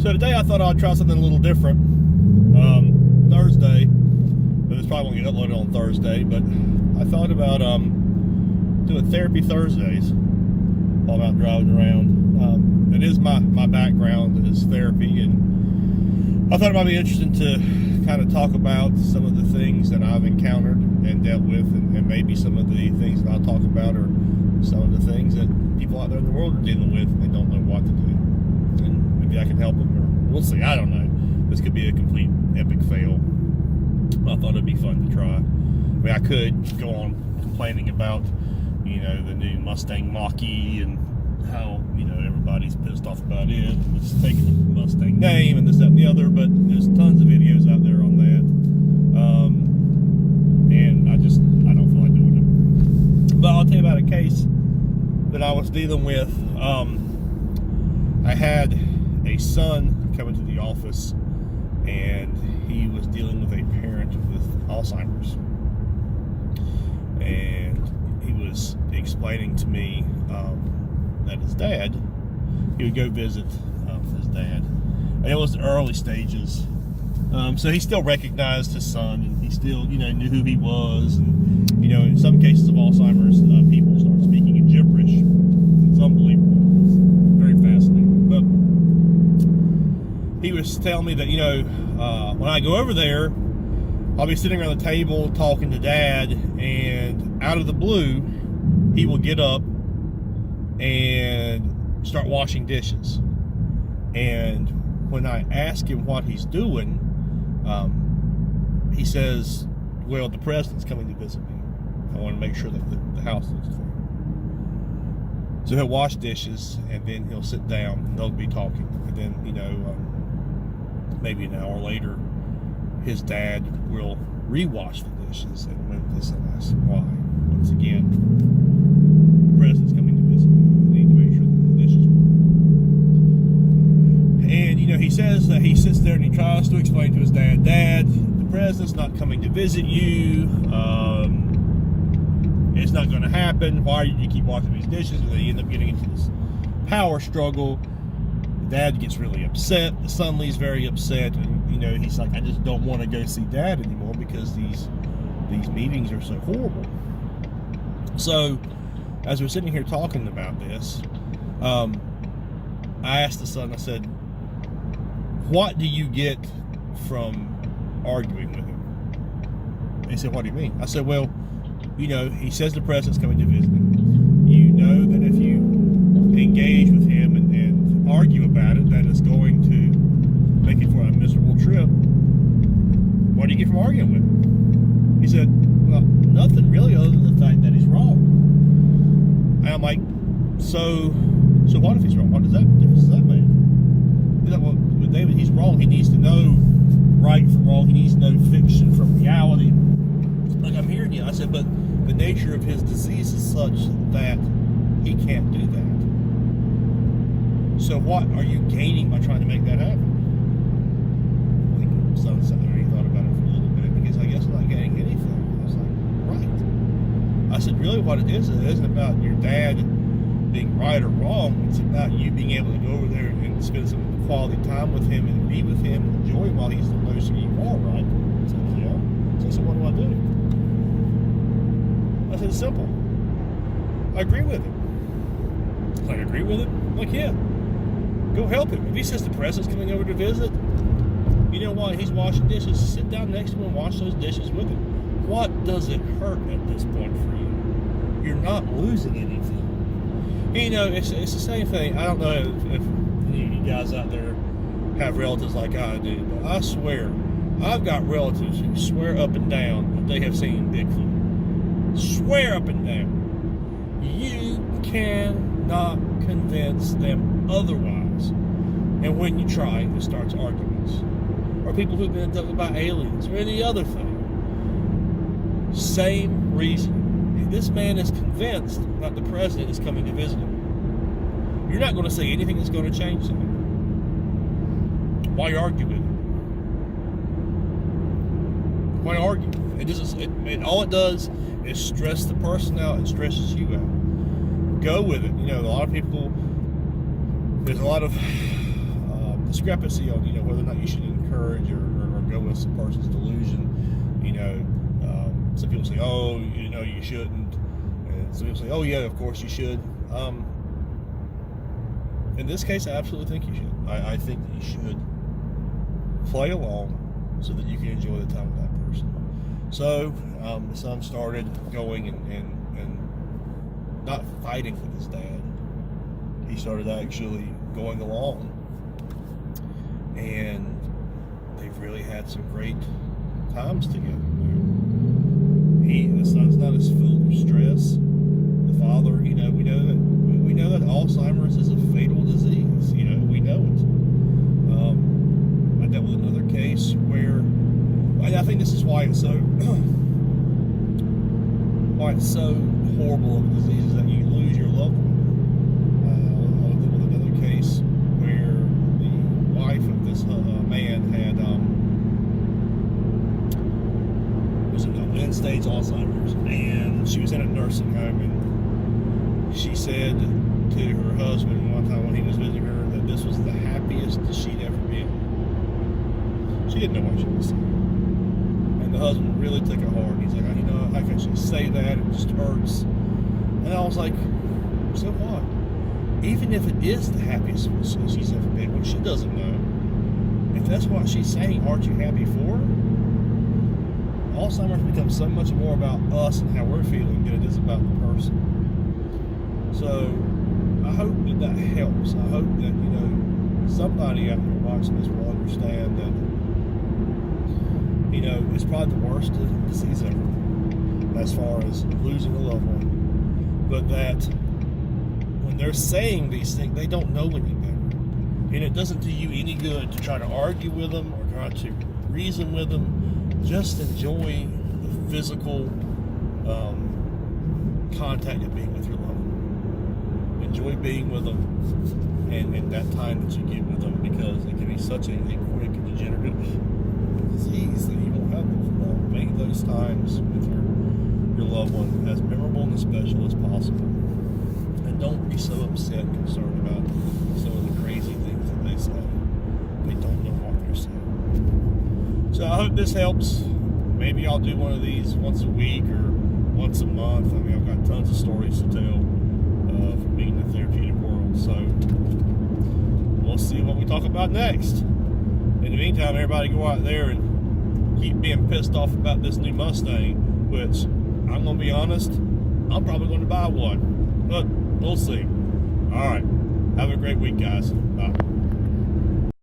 So today I thought I'd try something a little different. Thursday, but it's probably won't get uploaded on Thursday, but I thought about doing therapy Thursdays while I'm out driving around. It is my background is therapy, and I thought it might be interesting to kind of talk about some of the things that I've encountered and dealt with, and maybe some of the things that I'll talk about are some of the things that people out there in the world are dealing with and they don't know what to do. And maybe I can help them, or we'll see. I don't know. This could be a complete epic fail. I thought it'd be fun to try. I mean, I could go on complaining about, the new Mustang Mach-E and how, everybody's pissed off about it, and it's taking the Mustang name and this, that, and the other, but there's tons of videos out there on that. And I don't feel like doing it. But I'll tell you about a case that I was dealing with. I had a son come into the office, and he was dealing with a parent with Alzheimer's. And he was explaining to me that his dad, he would go visit his dad. And it was the early stages. So he still recognized his son, and he still, knew who he was. And, in some cases of Alzheimer's, people start speaking in gibberish. It's unbelievable. It's very fascinating. But he was telling me that, when I go over there, I'll be sitting around the table talking to Dad, and out of the blue, he will get up and start washing dishes. And when I ask him what he's doing, he says, well, the president's coming to visit me. I want to make sure that the house looks clean. So he'll wash dishes, and then he'll sit down, and they'll be talking. And then, maybe an hour later, his dad will rewash the dishes. And when this and I said, why? Once again, the president's coming to visit me. I need to make sure that the dishes are clean. And, he says that he sits there and he tries to explain to his dad, Dad, the president's not coming to visit you. It's not going to happen. Why do you keep washing these dishes? And they end up getting into this power struggle. Dad gets really upset. The son leaves very upset, and he's like, I just don't want to go see Dad anymore because these meetings are so horrible. So, as we're sitting here talking about this, I asked the son, I said, what do you get from arguing with him? And he said, what do you mean? I said, well, he says the president's coming to visit him. You know that if you engage with him and argue about it, that it's going to make it for a miserable trip. What do you get from arguing with him? He said, well, nothing really other than the fact that he's wrong. And I'm like, so what if he's wrong? What difference does that make? He's like, well, with David, he's wrong. He needs to know right from wrong. He needs to know fiction from reality. Like, I'm hearing you. I said, but the nature of his disease is such that he can't do that. So what are you gaining by trying to make that happen? I think son sat there and he thought about it for a little bit, because I guess I'm not gaining anything. I was like, right. I said, really what it isn't about your dad being right or wrong. It's about you being able to go over there and spend some quality time with him and be with him and enjoy him while he's noticing you are right. It's like, yeah. So I said, what do I do? I said, it's simple. I agree with him. Like, agree with him? Like, yeah. Go help him. If he says the president's coming over to visit, while he's washing dishes, sit down next to him and wash those dishes with him. What does it hurt at this point for you? You're not losing anything. It's the same thing. I don't know if any of you guys out there have relatives like I do, but I swear, I've got relatives who swear up and down that they have seen Bigfoot. Swear up and down. You cannot convince them otherwise. And when you try, it starts arguments. Or people who've been abducted by aliens or any other thing. Same reason. This man is convinced that the president is coming to visit him. You're not going to say anything that's going to change something. Why argue with him? Why argue? All it does is stress the person out and stresses you out. Go with it. A lot of people, there's a lot of discrepancy on, whether or not you should encourage or go with some person's delusion. Some people say, oh, you shouldn't. And some people say, oh, yeah, of course you should. In this case, I absolutely think you should. I think that you should play along so that you can enjoy the time with that person. So the son started going and not fighting with his dad. He started actually going along. And they've really had some great times together. The son's not as full of stress. The father, we know that Alzheimer's is a fatal disease. We know it. I dealt with another case where I think this is why it's so horrible of a disease, is that you lose your loved one. I dealt with another case where the wife of this man had was in end-stage Alzheimer's, and she was in a nursing home, and she said to her husband one time when he was visiting her that this was the happiest she'd ever been. She didn't know what she was saying. And the husband really took it hard. He's like, how can she say that? It just hurts. And I was like, so what? Even if it is the happiest she's ever been, when she doesn't know, if that's what she's saying, aren't you happy for her? Alzheimer's becomes so much more about us and how we're feeling than it is about the person. So I hope that helps. I hope that somebody out there watching this will understand that it's probably the worst disease ever as far as losing a loved one, but that when they're saying these things, they don't know any better, and it doesn't do you any good to try to argue with them or try to reason with them. Just enjoy the physical contact of being with your loved one. Enjoy being with them and that time that you get with them, because it can be such a quick and degenerative disease that you won't have them for long. Make those times with your loved one as memorable and as special as possible. And don't be so upset and concerned about some of the crazy things that they say. They don't know what they're saying. So I hope this helps. Maybe I'll do one of these once a week or once a month. I mean, I've got tons of stories to tell from being in the therapeutic world. So we'll see what we talk about next. In the meantime, everybody go out there and keep being pissed off about this new Mustang, which I'm going to be honest, I'm probably going to buy one. But we'll see. All right. Have a great week, guys. Bye.